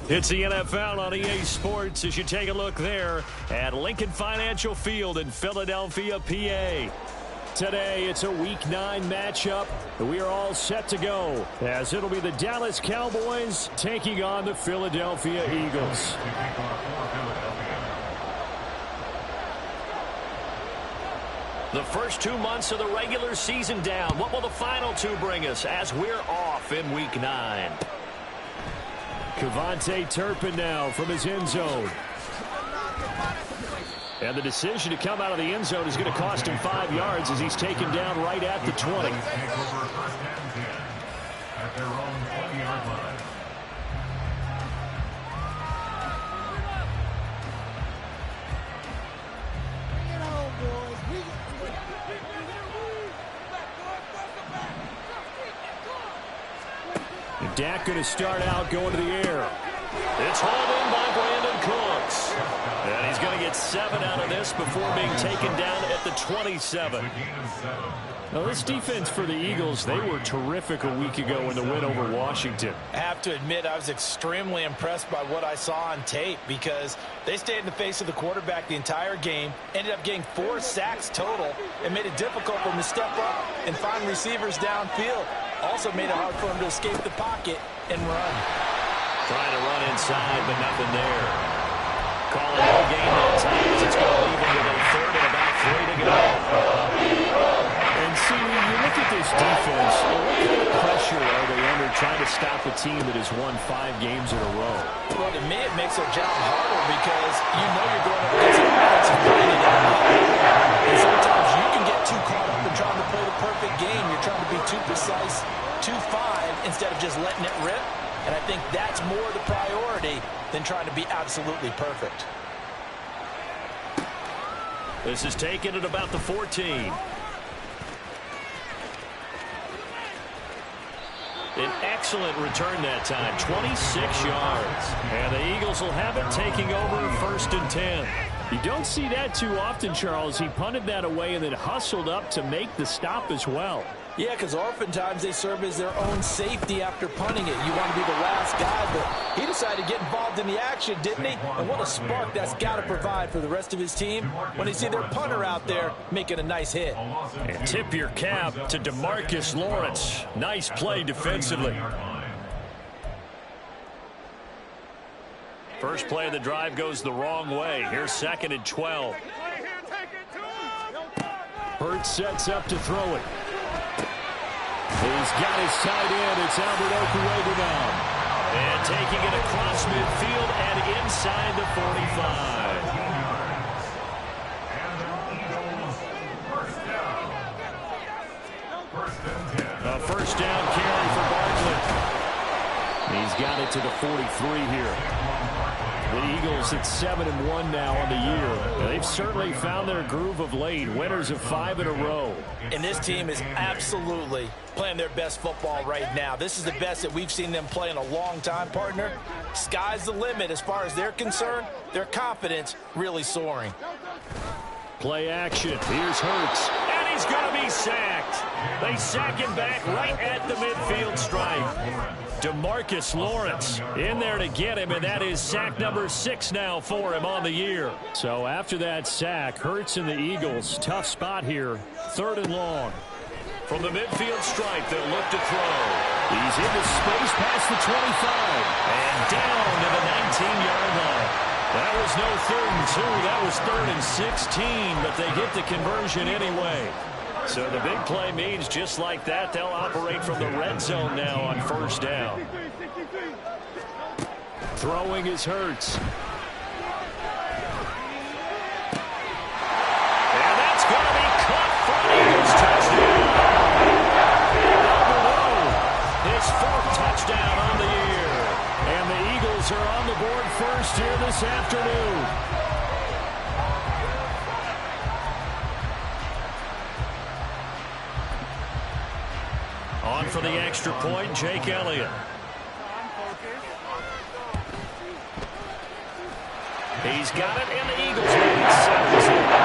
It's the NFL on EA Sports as you take a look there at Lincoln Financial Field in Philadelphia, PA. Today, it's a Week 9 matchup. We are all set to go as it'll be the Dallas Cowboys taking on the Philadelphia Eagles. The first 2 months of the regular season down. What will the final 2 bring us as we're off in Week 9? Kevontae Turpin now from his end zone. And the decision to come out of the end zone is going to cost him 5 yards as he's taken down right at the 20. At their own 20-yard line. Dak going to start out going to the air. It's hauled in by Brandon Cooks. And he's going to get 7 out of this before being taken down at the 27. Now, this defense for the Eagles, they were terrific a week ago in the win over Washington. I have to admit, I was extremely impressed by what I saw on tape because they stayed in the face of the quarterback the entire game, ended up getting 4 sacks total, and made it difficult for him to step up and find receivers downfield. Also made it hard for him to escape the pocket and run. Trying to run inside, but nothing there. Calling no gain that time as it's going to leave him with a third and about 3 to go. And see, when you look at this defense, what kind of pressure are they under trying to stop a team that has won 5 games in a row? Well, to me, it makes their job harder because you know you're going up against an offensive play and sometimes you can get too caught up in trying to play the perfect game. You're trying to be too precise, too fine, instead of just letting it rip. And I think that's more the priority than trying to be absolutely perfect. This is taken at about the 14. An excellent return that time, 26 yards. And the Eagles will have it taking over 1st and 10. You don't see that too often, Charles. He punted that away and then hustled up to make the stop as well. Yeah, because oftentimes they serve as their own safety after punting it. You want to be the last guy, but he decided to get involved in the action, didn't he? And what a spark that's got to provide for the rest of his team when they see their punter out there making a nice hit. And tip your cap to DeMarcus Lawrence. Nice play defensively. First play of the drive goes the wrong way. Here's 2nd and 12. Hurts sets up to throw it. He's got his tight end. It's Albert Okuwegu now. And taking it across midfield and inside the 45. A first down carry for Barkley. He's got it to the 43 here. The Eagles at 7-1 now on the year. They've certainly found their groove of late. Winners of 5 in a row. And this team is absolutely playing their best football right now. This is the best that we've seen them play in a long time, partner. Sky's the limit as far as they're concerned. Their confidence really soaring. Play action. Here's Hurts. And he's going to be sacked. They sack him back right at the midfield stripe. DeMarcus Lawrence in there to get him, and that is sack number 6 now for him on the year. So after that sack, Hurts and the Eagles, tough spot here, 3rd and long. From the midfield stripe, they'll look to throw. He's into space past the 25 and down to the 19-yard line. That was no 3rd and 2. That was 3rd and 16, but they get the conversion anyway. So the big play means just like that, they'll operate from the red zone now on 1st down. Throwing is Hurts. And that's going to be caught for an Eagles touchdown. His 4th touchdown on the year. And the Eagles are on the board first here this afternoon. On for the extra point, Jake Elliott. He's got it, and the Eagles lead 7-0.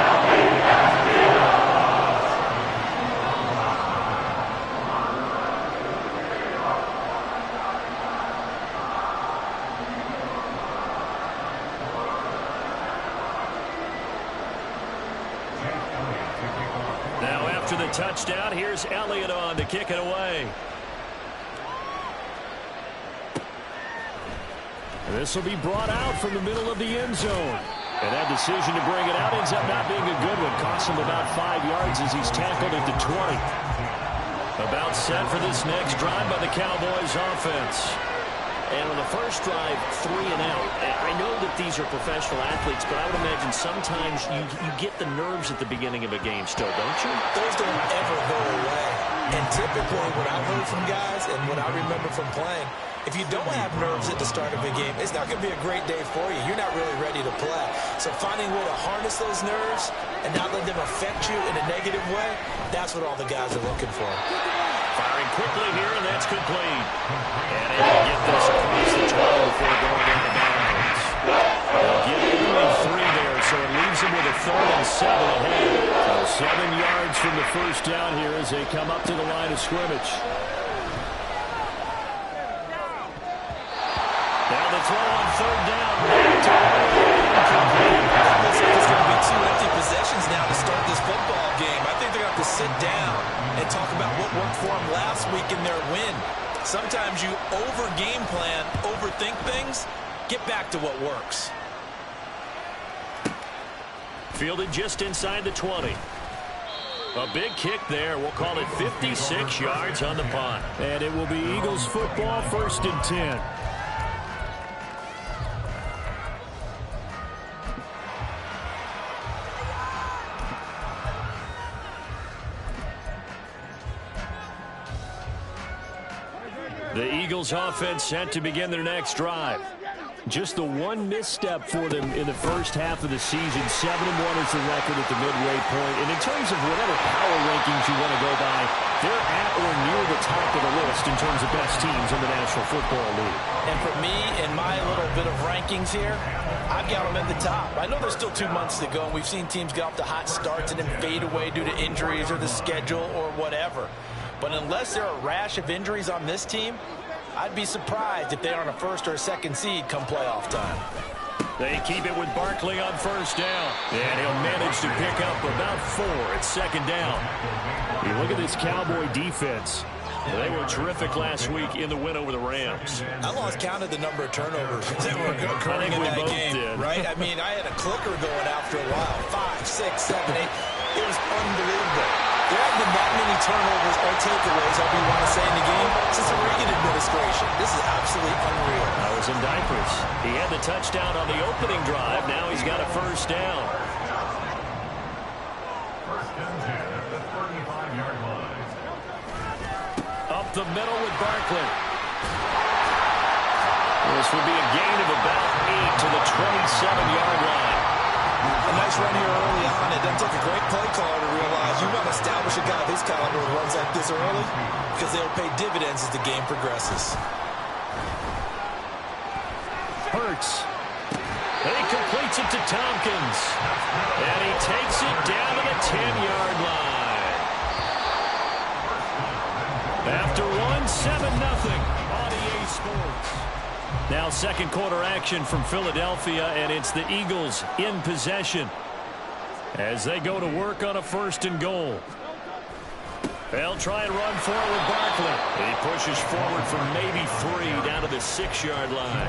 after the touchdown, here's Elliott on to kick it away. This will be brought out from the middle of the end zone. And that decision to bring it out ends up not being a good one. Costs him about 5 yards as he's tackled at the 20. About set for this next drive by the Cowboys offense. And on the first drive, 3 and out. I know that these are professional athletes, but I would imagine sometimes you get the nerves at the beginning of a game still, don't you? Those don't ever go away. And typically what I've heard from guys and what I remember from playing, if you don't have nerves at the start of a game, it's not going to be a great day for you. You're not really ready to play. So finding a way to harness those nerves and not let them affect you in a negative way, that's what all the guys are looking for. Firing quickly here, and that's complete. And able to get this across the 12 before going into bounds. They'll get only 3 there, so it leaves them with a 3rd and 7 ahead. So 7 yards from the first down here as they come up to the line of scrimmage. Now the throw on 3rd down. It looks like it's going to be 2 empty possessions now to start this football game. I think they're going to have to sit down and talk about what worked for them last week in their win. Sometimes you over-game plan, overthink things. Get back to what works. Fielded just inside the 20. A big kick there. We'll call it 56 yards on the punt. And it will be Eagles football, 1st and 10. The Eagles offense set to begin their next drive. Just the one misstep for them in the first half of the season. 7-1 is the record at the midway point. And in terms of whatever power rankings you want to go by, they're at or near the top of the list in terms of best teams in the National Football League. And for me, in my little bit of rankings here, I've got them at the top. I know there's still 2 months to go, and we've seen teams get off to hot starts and then fade away due to injuries or the schedule or whatever. But unless there are a rash of injuries on this team, I'd be surprised if they aren't a 1st or a 2nd seed come playoff time. They keep it with Barkley on 1st down. And he'll manage to pick up about 4 at 2nd down. You look at this Cowboy defense. They were terrific last week in the win over the Rams. I lost count of the number of turnovers that were occurring in that game, right? I mean, I had a clicker going after a while. 5, 6, 7, 8. It was unbelievable. There haven't been that many turnovers or takeaways, however you want to say, in the game since the Reagan administration. This is absolutely unreal. I was in diapers. He had the touchdown on the opening drive. Now he's got a 1st down. Up the middle with Barkley. This would be a gain of about 8 to the 27-yard line. A nice run here early on. It doesn't take a great play caller to realize you want to establish a guy of this caliber who runs like this early because they'll pay dividends as the game progresses. Hurts. He completes it to Tompkins. And he takes it down to the 10-yard line. After 7-0 on EA Sports. Now 2nd quarter action from Philadelphia, and it's the Eagles in possession as they go to work on a 1st and goal. They'll try and run for it with Barkley. He pushes forward from maybe 3 down to the 6-yard line.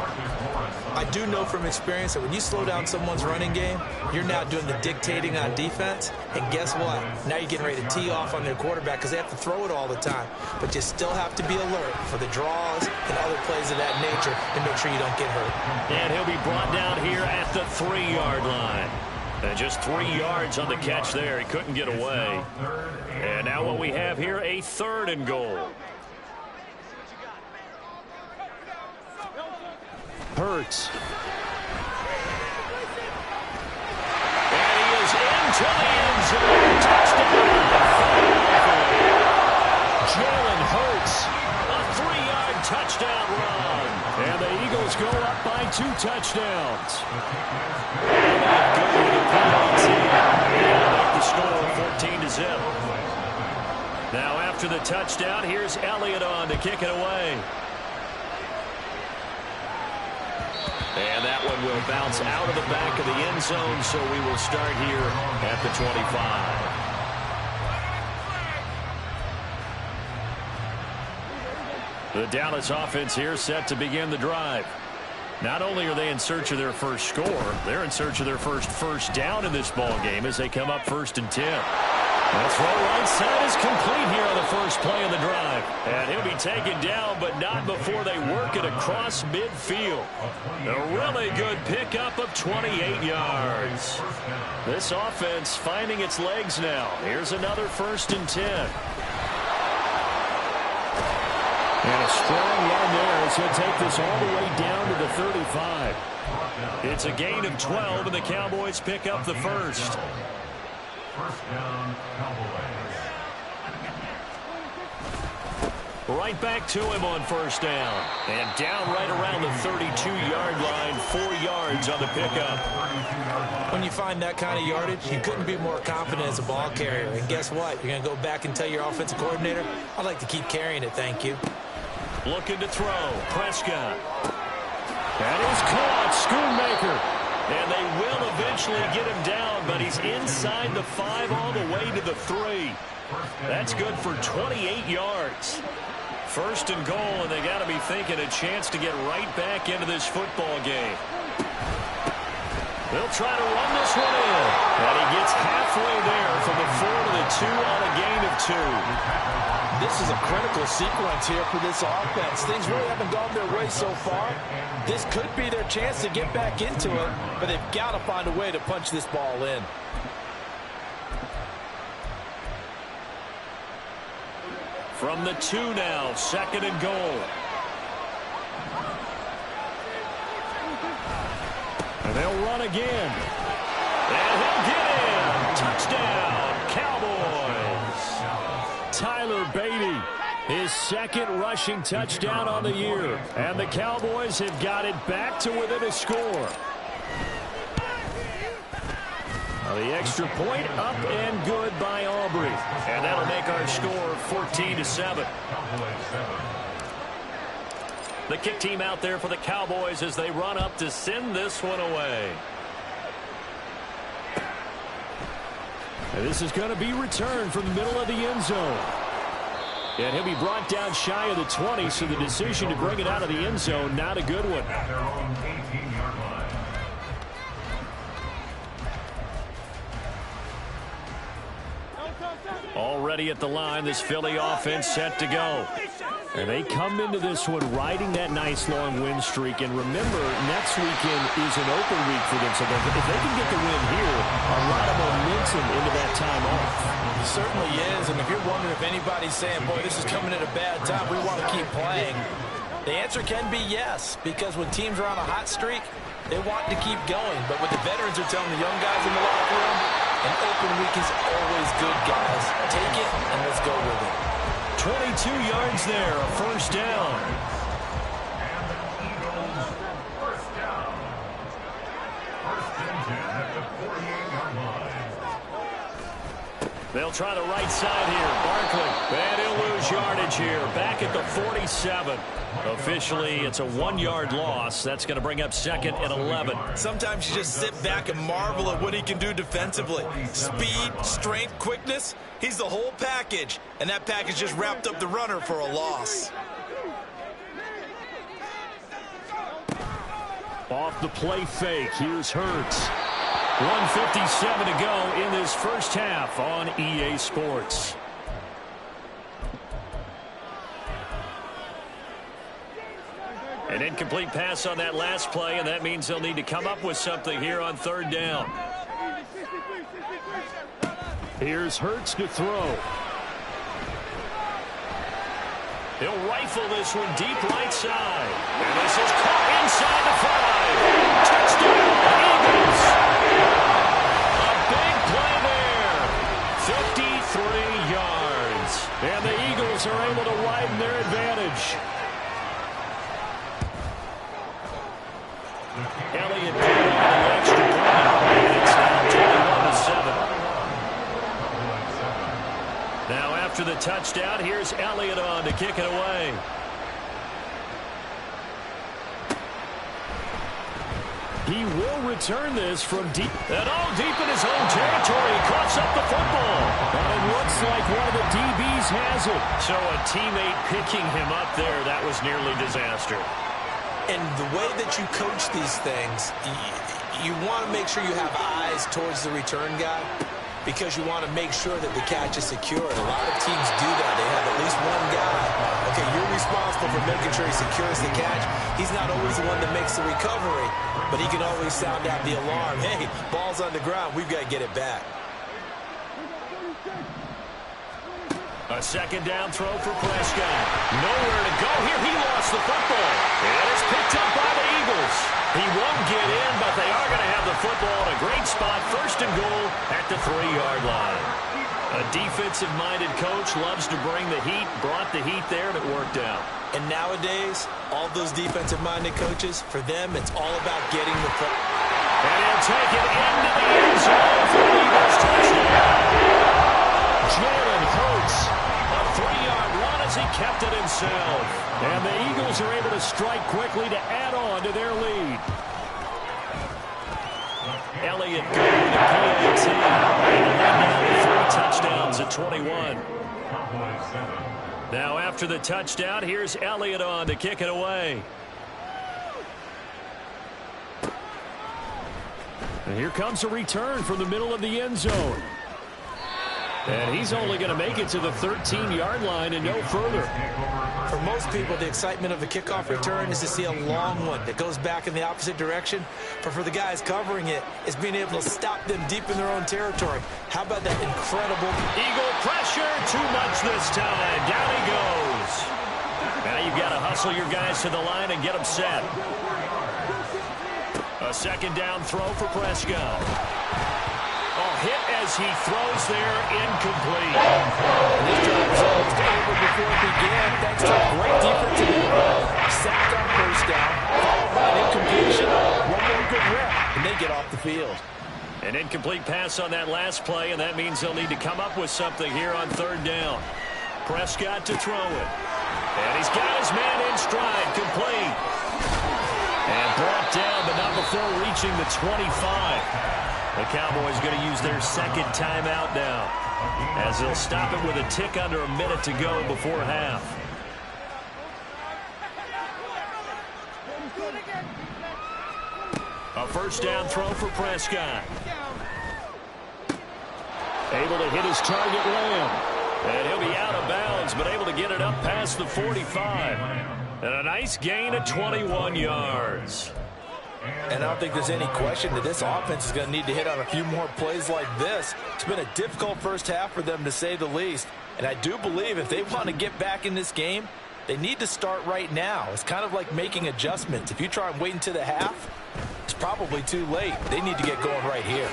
I do know from experience that when you slow down someone's running game, you're now doing the dictating on defense. And guess what? Now you're getting ready to tee off on their quarterback because they have to throw it all the time. But you still have to be alert for the draws and other plays of that nature and make sure you don't get hurt. And he'll be brought down here at the 3-yard line. And just 3 yards on the catch there. He couldn't get away. And now what we have here, a 3rd and goal. Hurts. And he is into the end zone. Touchdown. Jalen Hurts. A 3-yard touchdown run. And the Eagles go up by 2 touchdowns. The score 14-0. Now after the touchdown, here's Elliott on to kick it away. And that one will bounce out of the back of the end zone, so we will start here at the 25. The Dallas offense here set to begin the drive. Not only are they in search of their first score, they're in search of their first down in this ball game as they come up 1st and 10. The throw right side is complete here on the first play of the drive. And he'll be taken down, but not before they work it across midfield. A really good pickup of 28 yards. This offense finding its legs now. Here's another 1st and 10. And a strong run there as he'll take this all the way down to the 35. It's a gain of 12, and the Cowboys pick up the first. First down, Cowboys. Right back to him on 1st down. And down right around the 32-yard line, 4 yards on the pickup. When you find that kind of yardage, you couldn't be more confident as a ball carrier. And guess what? You're going to go back and tell your offensive coordinator, I'd like to keep carrying it, thank you. Looking to throw. Prescott. That is caught. Schoonmaker. And they will eventually get him down, but he's inside the 5 all the way to the 3. That's good for 28 yards. 1st and goal, and they got to be thinking a chance to get right back into this football game. They'll try to run this one in. And he gets halfway there from the 4 to the 2 on a gain of 2. This is a critical sequence here for this offense. Things really haven't gone their way so far. This could be their chance to get back into it, but they've got to find a way to punch this ball in. From the 2 now, 2nd and goal. And they'll run again. And he'll get in. Touchdown, Cowboys. Tyler Beatty, his 2nd rushing touchdown on the year. And the Cowboys have got it back to within a score. Now the extra point up and good by Aubrey. And that'll make our score 14-7. The kick team out there for the Cowboys as they run up to send this one away. And this is going to be returned from the middle of the end zone. And he'll be brought down shy of the 20, so the decision to bring it out of the end zone, not a good one. At their own 18-yard line. Already at the line, this Philly offense set to go. And they come into this one riding that nice long win streak. And remember, next weekend is an open week for them. So if they can get the win here, a lot of momentum into that time off. It certainly is. And if you're wondering if anybody's saying, boy, this is coming at a bad time, we want to keep playing, the answer can be yes. Because when teams are on a hot streak, they want to keep going. But what the veterans are telling the young guys in the locker room, an open week is always good, guys. Take it and let's go with it. 22 yards there, a 1st down. And the Eagles, 1st down. 1st and 10 at the 48-yard line. They'll try the right side here. Barkley. And he'll lose yardage here. Back at the 47. Officially, it's a 1-yard loss. That's going to bring up 2nd and 11. Sometimes you just sit back and marvel at what he can do defensively. Speed, strength, quickness. He's the whole package. And that package just wrapped up the runner for a loss. Off the play fake. Here's Hurts. 1:57 to go in this first half on EA Sports. An incomplete pass on that last play, and that means they'll need to come up with something here on 3rd down. Here's Hurts to throw. He'll rifle this one deep right side. And this is caught inside the 5. Touchdown, Eagles. A big play there. 53 yards. And the Eagles are able to widen their advantage. Elliott put on the extra point. And it's now 21-7. Now after the touchdown, here's Elliott on to kick it away. He will return this from deep. And all deep in his own territory. He coughs up the football. And it looks like one of the DBs has it. So a teammate picking him up there, that was nearly disaster. And the way that you coach these things, you want to make sure you have eyes towards the return guy because you want to make sure that the catch is secure. And a lot of teams do that. They have at least one guy. Okay, you're responsible for making sure he secures the catch. He's not always the one that makes the recovery, but he can always sound out the alarm. Hey, ball's on the ground. We've got to get it back. A second down throw for Prescott. Nowhere to go here. He lost the football. And it's picked up by the Eagles. He won't get in, but they are going to have the football in a great spot. First and goal at the 3-yard line. A defensive-minded coach loves to bring the heat, brought the heat there, and it worked out. And nowadays, all those defensive-minded coaches, for them, it's all about getting the football. And he'll take it into the end zone for the Eagles touchdown. Jalen Hurts, a 3-yard run as he kept it himself. And the Eagles are able to strike quickly to add on to their lead. Elliott going to PAT. And 3 touchdowns at 21. Now after the touchdown, here's Elliott on to kick it away. And here comes a return from the middle of the end zone. And he's only going to make it to the 13-yard line and no further. For most people, the excitement of a kickoff return is to see a long one that goes back in the opposite direction. But for the guys covering it, it's being able to stop them deep in their own territory. How about that incredible... Eagle pressure, too much this time. Down he goes. Now you've got to hustle your guys to the line and get them set. A second down throw for Prescott. Hit as he throws there, incomplete. This drive was almost over before it began, thanks to a great defensive play. Sacked on first down, followed by an incompletion, one more good rep, and they get off the field. An incomplete pass on that last play, and that means they'll need to come up with something here on third down. Prescott to throw it. And he's got his man in stride, complete. And brought down, but not before reaching the 25. The Cowboys going to use their second timeout now, as they'll stop it with a tick under a minute to go before half. A first down throw for Prescott. Able to hit his target Lamb. And he'll be out of bounds, but able to get it up past the 45. And a nice gain of 21 yards. And I don't think there's any question that this offense is going to need to hit on a few more plays like this. It's been a difficult first half for them, to say the least. And I do believe if they want to get back in this game, they need to start right now. It's kind of like making adjustments. If you try and wait until the half, it's probably too late. They need to get going right here.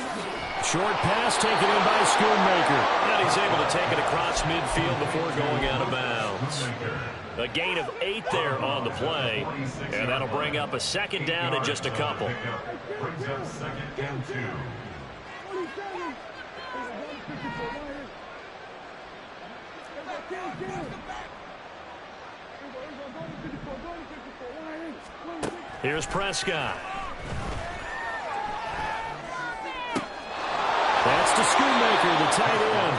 Short pass taken in by Schoonmaker. And he's able to take it across midfield before going out of bounds. A gain of 8 there on the play. And that'll bring up a second down in just a couple. Brings up second and 2. Here's Prescott. That's to Schoonmaker, the tight end.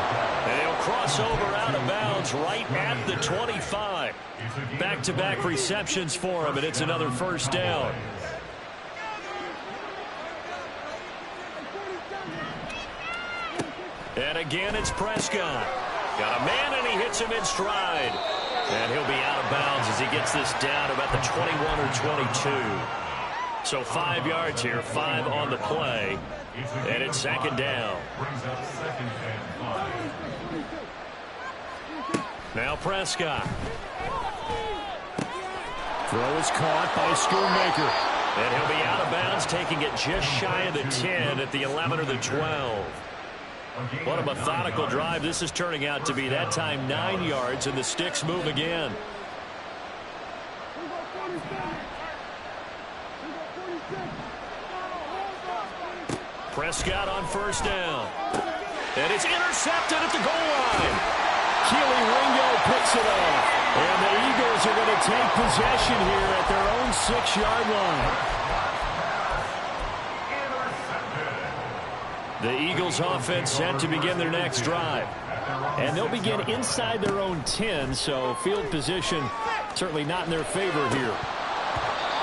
And he'll cross over out of bounds right at the 25. Back-to-back receptions for him, and it's another first down. And again, it's Prescott. Got a man, and he hits him in stride. And he'll be out of bounds as he gets this down about the 21 or 22. So 5 yards here, 5 on the play. And it's second down. Now Prescott. Throw is caught by Schoonmaker. And he'll be out of bounds, taking it just shy of the 10 at the 11 or the 12. What a methodical drive this is turning out to be. That time 9 yards, and the sticks move again. Prescott on first down. And it's intercepted at the goal line. Keely Ringo picks it off. And the Eagles are going to take possession here at their own 6-yard line. The Eagles offense set to begin their next drive. And they'll begin inside their own 10, so field position certainly not in their favor here.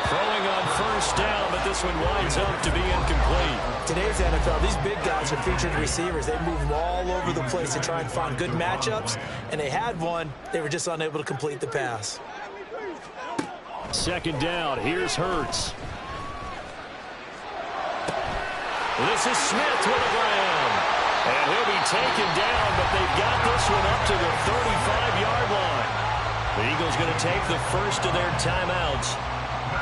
Throwing on first down, but this one winds up to be incomplete. Today's NFL, these big guys are featured receivers. They move them all over the place to try and find good matchups, and they had one. They were just unable to complete the pass. Second down. Here's Hurts. This is Smith with a grab. And he'll be taken down, but they've got this one up to the 35-yard line. The Eagles going to take the first of their timeouts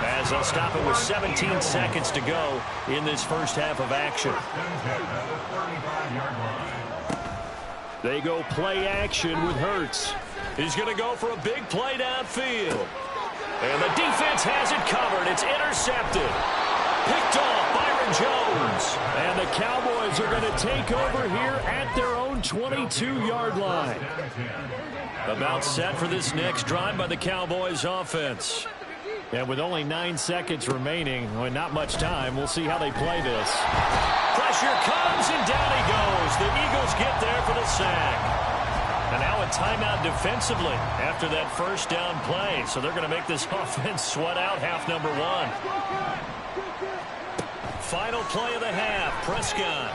as they'll stop it with 17 seconds to go in this first half of action. They go play action with Hurts. He's going to go for a big play downfield. And the defense has it covered. It's intercepted. Picked off Byron Jones. And the Cowboys are going to take over here at their own 22-yard line. About set for this next drive by the Cowboys offense. And with only 9 seconds remaining, well, not much time, we'll see how they play this. Pressure comes, and down he goes. The Eagles get there for the sack. And now a timeout defensively after that first down play. So they're going to make this offense sweat out half number one. Final play of the half, Prescott.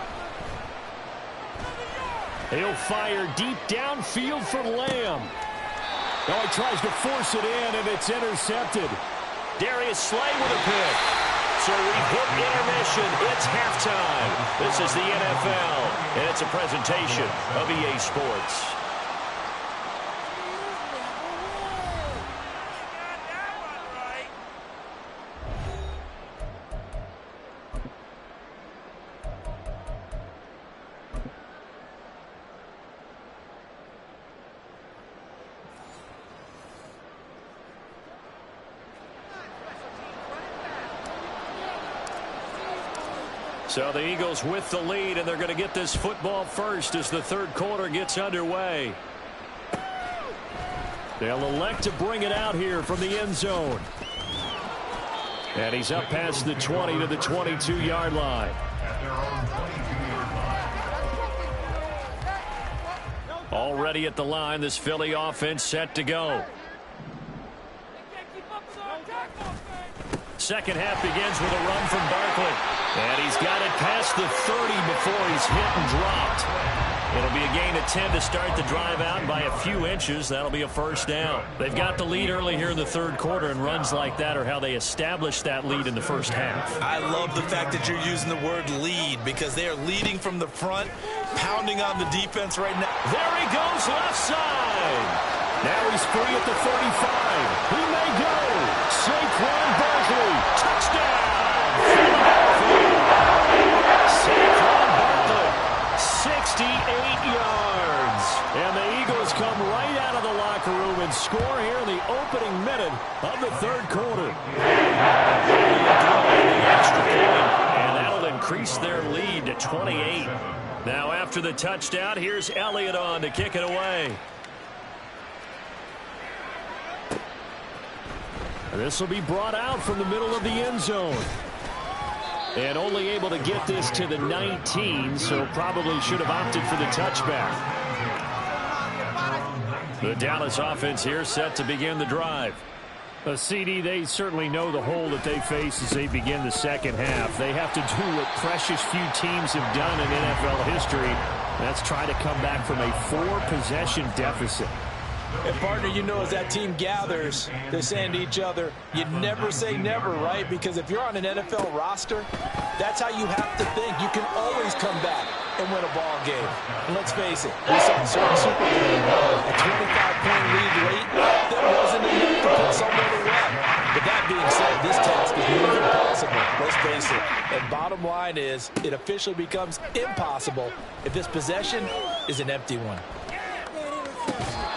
He'll fire deep downfield for Lamb. Oh, he tries to force it in, and it's intercepted. Darius Slay with a pick. So we've hit intermission. It's halftime. This is the NFL, and it's a presentation of EA Sports. So the Eagles with the lead, and they're going to get this football first as the third quarter gets underway. They'll elect to bring it out here from the end zone. And he's up past the 20 to the 22-yard line. Already at the line, this Philly offense set to go. Second half begins with a run from Barkley. And he's got it past the 30 before he's hit and dropped. It'll be a gain of 10 to start the drive out, and by a few inches, that'll be a first down. They've got the lead early here in the third quarter, and runs like that are how they establish that lead in the first half. I love the fact that you're using the word lead because they are leading from the front, pounding on the defense right now. There he goes, left side. Now he's free at the 35. He may go. Saquon Barkley, touchdown. Saquon Barkley, 68 yards. And the Eagles come right out of the locker room and score here in the opening minute of the third quarter. And that'll increase their lead to 28. Now after the touchdown, here's Elliott on to kick it away. This will be brought out from the middle of the end zone. And only able to get this to the 19, so probably should have opted for the touchback. The Dallas offense here set to begin the drive. CD, they certainly know the hole that they face as they begin the second half. They have to do what precious few teams have done in NFL history. That's try to come back from a 4-possession deficit. And, partner, you know, as that team gathers, they're saying to each other, you never say never, right? Because if you're on an NFL roster, that's how you have to think. You can always come back and win a ball game. And let's face it, we saw certain Super Bowl, a 25-point lead late, that wasn't enough to put someone away. But that being said, this task is nearly impossible. Let's face it. And bottom line is, it officially becomes impossible if this possession is an empty one.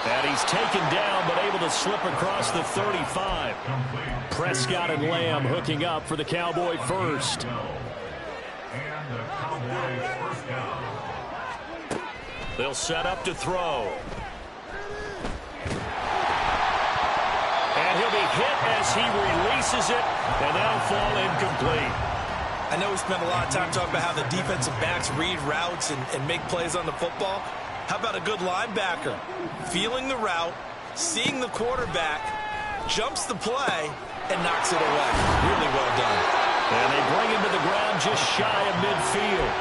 And he's taken down, but able to slip across the 35. Prescott and Lamb hooking up for the Cowboy first. They'll set up to throw. And he'll be hit as he releases it, and that'll fall incomplete. I I know we spent a lot of time talking about how the defensive backs read routes and make plays on the football. How about a good linebacker? Feeling the route, seeing the quarterback, jumps the play, and knocks it away. Really well done. And they bring him to the ground just shy of midfield.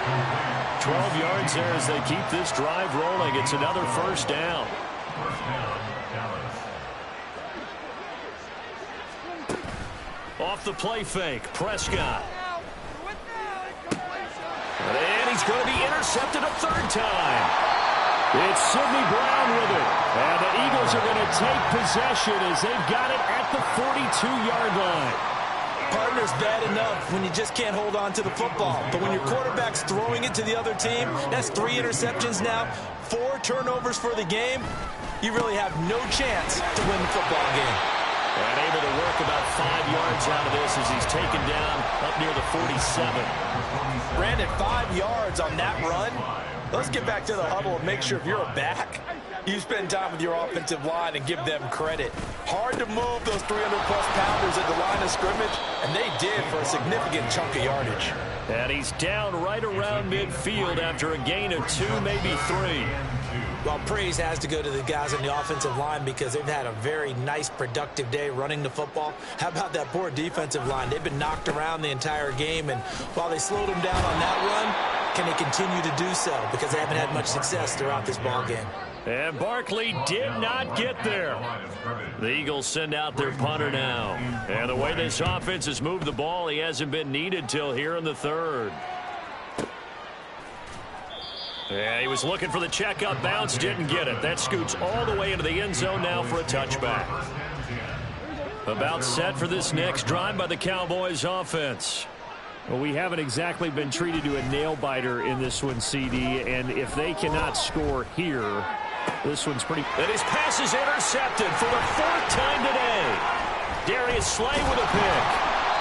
12 yards there as they keep this drive rolling. It's another first down. Off the play fake, Prescott. And he's going to be intercepted a third time. It's Sidney Brown with it. And the Eagles are going to take possession as they've got it at the 42-yard line. Partner's bad enough when you just can't hold on to the football. But when your quarterback's throwing it to the other team, that's 3 interceptions now, 4 turnovers for the game. You really have no chance to win the football game. And able to work about 5 yards out of this as he's taken down up near the 47. Brandon, 5 yards on that run. Let's get back to the huddle and make sure if you're a back, you spend time with your offensive line and give them credit. Hard to move those 300-plus pounders at the line of scrimmage, and they did for a significant chunk of yardage. And he's down right around midfield after a gain of 2, maybe 3. Well, praise has to go to the guys on the offensive line because they've had a very nice, productive day running the football. How about that poor defensive line? They've been knocked around the entire game, and while they slowed them down on that run, can they continue to do so? Because they haven't had much success throughout this ball game. And Barkley did not get there. The Eagles send out their punter now. And the way this offense has moved the ball, he hasn't been needed till here in the third. Yeah, he was looking for the checkup bounce, didn't get it. That scoots all the way into the end zone now for a touchback. About set for this next drive by the Cowboys offense. Well, we haven't exactly been treated to a nail-biter in this one, CD, and if they cannot score here, this one's pretty... And his pass is intercepted for the 4th time today. Darius Slay with a pick.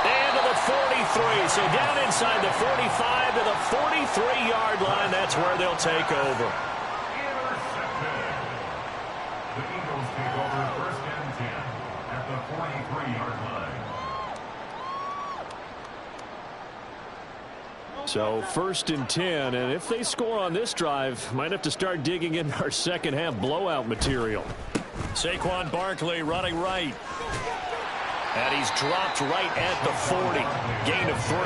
And to the 43. So down inside the 45 to the 43-yard line. That's where they'll take over. The Eagles take over 1st and 10 at the 43-yard line. So 1st and 10, and if they score on this drive, might have to start digging in our second half blowout material. Saquon Barkley running right. And he's dropped right at the 40. Gain of 3.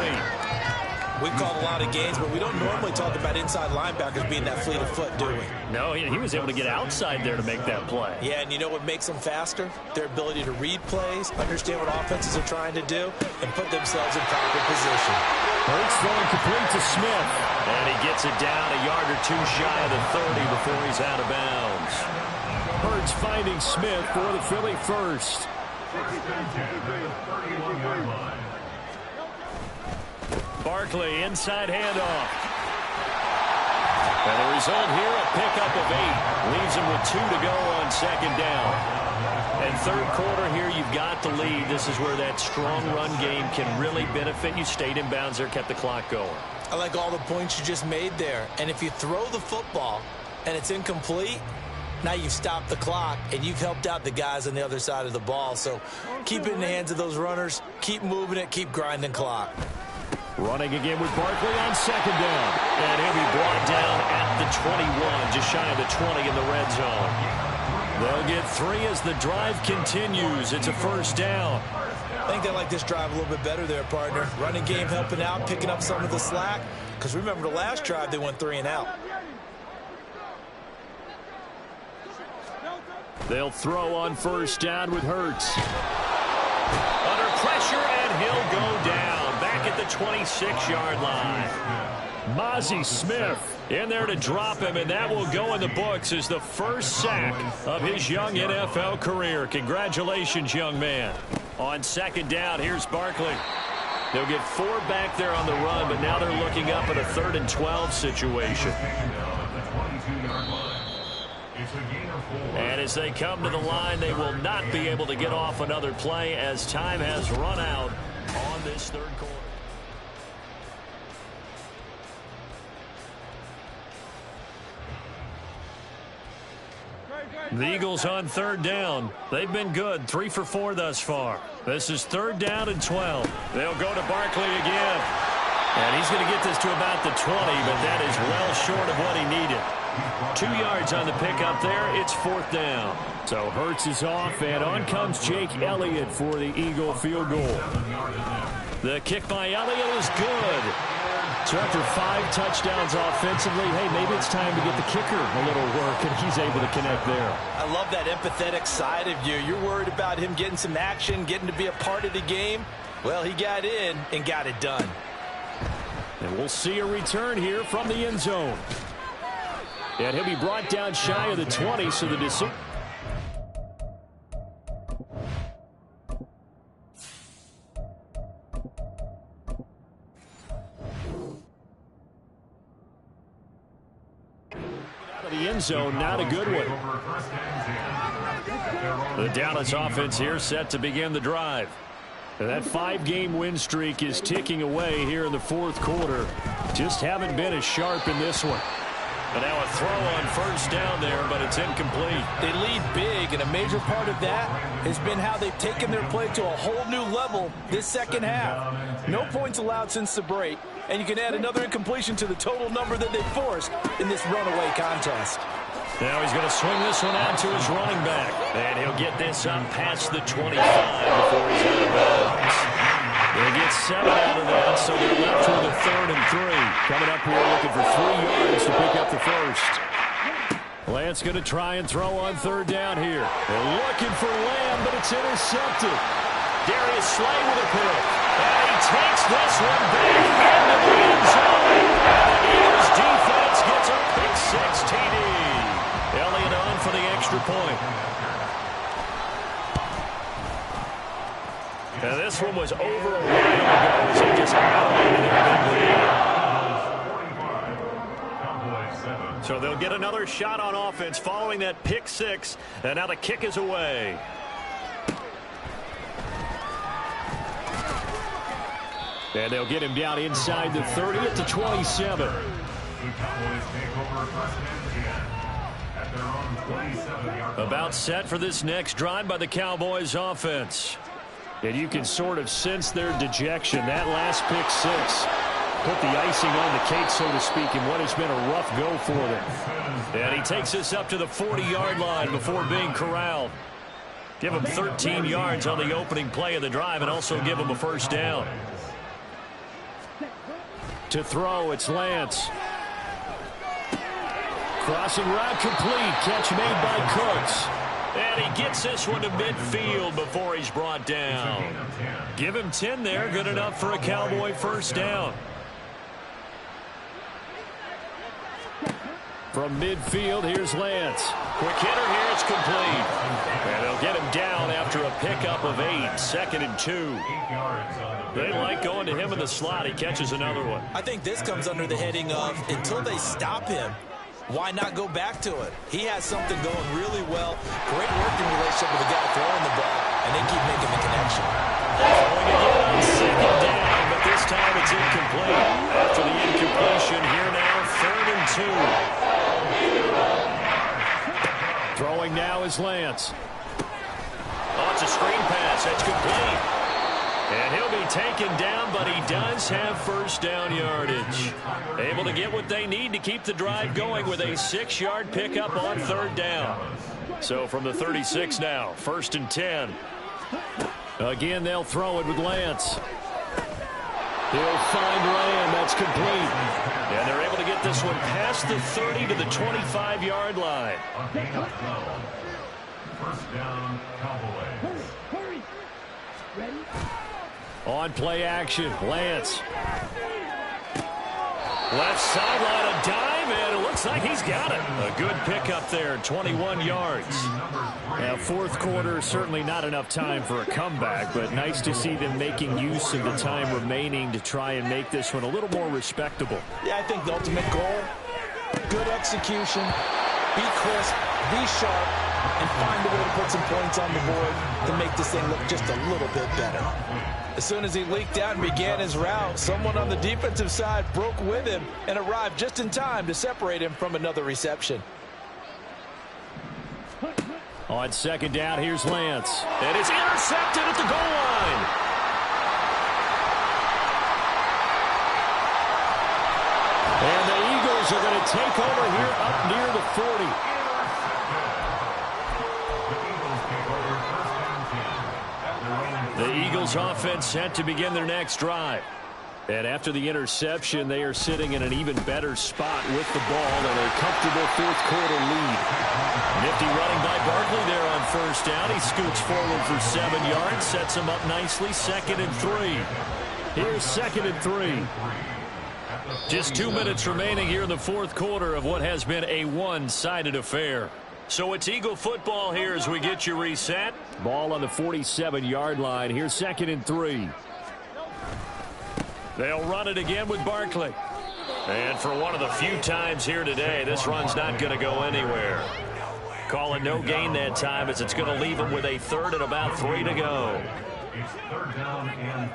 We've called a lot of games, but we don't normally talk about inside linebackers being that fleet of foot, do we? No, he was able to get outside there to make that play. Yeah, and you know what makes them faster? Their ability to read plays, understand what offenses are trying to do, and put themselves in proper position. Hurts throwing complete to Smith. And he gets it down a yard or 2 shy of the 30 before he's out of bounds. Hurts finding Smith for the Philly first. Barkley inside handoff. And the result here, a pickup of 8. Leaves him with 2 to go on 2nd down. And 3rd quarter here, you've got the lead. This is where that strong run game can really benefit you. Stayed in bounds there, kept the clock going. I like all the points you just made there. And if you throw the football and it's incomplete, now you've stopped the clock, and you've helped out the guys on the other side of the ball. So keep it in the hands of those runners. Keep moving it. Keep grinding clock. Running again with Barkley on 2nd down. And he'll be brought down at the 21, just shy of the 20 in the red zone. They'll get 3 as the drive continues. It's a 1st down. I think they like this drive a little bit better there, partner. Running game helping out, picking up some of the slack. Because remember, the last drive, they went 3 and out. They'll throw on 1st down with Hurts. Under pressure, and he'll go down. Back at the 26-yard line. Mozzie Smith in there to drop him, and that will go in the books as the first sack of his young NFL career. Congratulations, young man. On 2nd down, here's Barkley. They'll get 4 back there on the run, but now they're looking up at a 3rd and 12 situation. And as they come to the line, they will not be able to get off another play as time has run out on this 3rd quarter. The Eagles on 3rd down. They've been good, 3 for 4 thus far. This is 3rd down and 12. They'll go to Barkley again. And he's going to get this to about the 20, but that is well short of what he needed. 2 yards on the pickup there. It's 4th down. So Hurts is off, and on comes Jake Elliott for the Eagle field goal. The kick by Elliott is good. So after 5 touchdowns offensively, hey, maybe it's time to get the kicker a little work, and he's able to connect there. I love that empathetic side of you. You're worried about him getting some action, getting to be a part of the game. Well, he got in and got it done. And we'll see a return here from the end zone. And he'll be brought down shy of the 20, so the decision. The end zone, not a good one. The Dallas offense here set to begin the drive. And that 5-game win streak is ticking away here in the 4th quarter. Just haven't been as sharp in this one. And now a throw on 1st down there, but it's incomplete. They lead big, and a major part of that has been how they've taken their play to a whole new level this second half. No points allowed since the break, and you can add another incompletion to the total number that they forced in this runaway contest. Now he's going to swing this one out to his running back. And he'll get this up past the 25 before he's out of bounds. They get 7 out of that, so they're left with a 3rd and 3. Coming up here looking for 3 yards to pick up the first. Lance going to try and throw on 3rd down here. They're looking for Lamb, but it's intercepted. Darius Slay with a pick. And he takes this one back into the end zone. And the Eagles defense gets a pick 6 TD. Elliott on for the extra point. Now this one was over a while ago, so just out into their big lead. So they'll get another shot on offense following that pick 6, and now the kick is away. And they'll get him down inside the 30 at the 27. About set for this next drive by the Cowboys offense. And you can sort of sense their dejection. That last pick 6 put the icing on the cake, so to speak, in what has been a rough go for them. And he takes this up to the 40-yard line before being corralled. Give him 13 yards on the opening play of the drive and also give him a 1st down. To throw, it's Lance. Crossing route complete. Catch made by Cooks. And he gets this one to midfield before he's brought down. Give him 10 there. Good enough for a Cowboy 1st down. From midfield, here's Lance. Quick hitter here. It's complete. And they'll get him down after a pickup of 8. 2nd and 2. They like going to him in the slot. He catches another one. I think this comes under the heading of until they stop him, why not go back to it? He has something going really well. Great working relationship with the guy throwing the ball, and they keep making the connection. Going again on 2nd down, but this time it's incomplete. After the incompletion, here now, 3rd and 2. Throwing now is Lance. Oh, it's a screen pass. That's complete. And he'll be taken down, but he does have 1st down yardage. Able to get what they need to keep the drive going with a 6-yard pickup on 3rd down. So from the 36 now, 1st and 10. Again, they'll throw it with Lance. He'll find Lamb. That's complete. And they're able to get this one past the 30 to the 25-yard line. 1st down, Cowboys. Ready? On play action, Lance. Left sideline, a dive, and it looks like he's got it. A good pickup there, 21 yards. Now, 4th quarter, certainly not enough time for a comeback, but nice to see them making use of the time remaining to try and make this one a little more respectable. Yeah, I think the ultimate goal, good execution, be crisp, be sharp, and find a way to put some points on the board to make this thing look just a little bit better. As soon as he leaked out and began his route, someone on the defensive side broke with him and arrived just in time to separate him from another reception. On 2nd down, here's Lance. And it's intercepted at the goal line. take over here up near the 40. The Eagles offense set to begin their next drive. And after the interception, they are sitting in an even better spot with the ball and a comfortable fourth-quarter lead. Nifty running by Barkley there on first down. He scoots forward for 7 yards, sets him up nicely, 2nd and 3. Here's 2nd and 3. Just 2 minutes remaining here in the fourth quarter of what has been a one-sided affair. So it's Eagle football here as we get you reset. Ball on the 47-yard line. Here's 2nd and 3. They'll run it again with Barkley. And for one of the few times here today, this run's not going to go anywhere. Call it no gain that time as it's going to leave them with a 3rd and about 3 to go. It's 3rd down and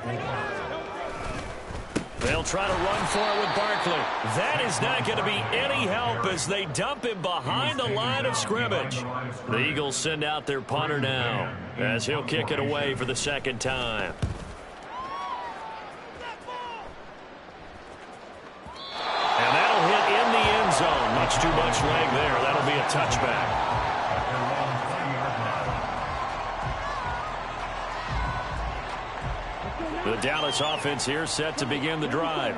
4. They'll try to run for it with Barkley. That is not going to be any help as they dump him behind the line of scrimmage. The Eagles send out their punter now as he'll kick it away for the 2nd time. And that'll hit in the end zone. Much too much leg there. That'll be a touchback. The Dallas offense here set to begin the drive.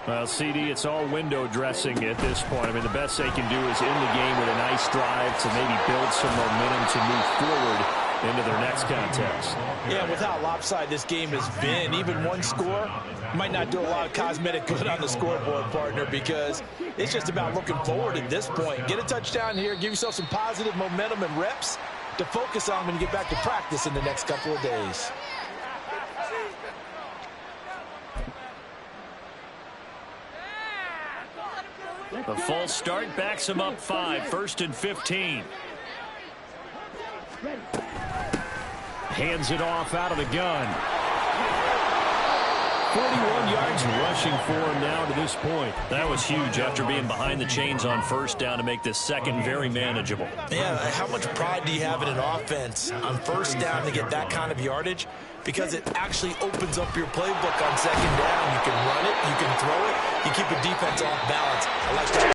Well, CD, it's all window dressing at this point. I mean, the best they can do is end the game with a nice drive to maybe build some momentum to move forward into their next contest. Yeah, with how lopsided this game has been, even one score might not do a lot of cosmetic good on the scoreboard, partner, because it's just about looking forward at this point. Get a touchdown here, give yourself some positive momentum and reps to focus on when you get back to practice in the next couple of days. The false start backs him up 5, 1st and 15. Hands it off out of the gun. 41 yards rushing for him now to this point. That was huge after being behind the chains on first down to make this second very manageable. Yeah, how much pride do you have in an offense on first down to get that kind of yardage? Because it actually opens up your playbook on second down. You can run it, you can throw it, you keep the defense off balance. I like that.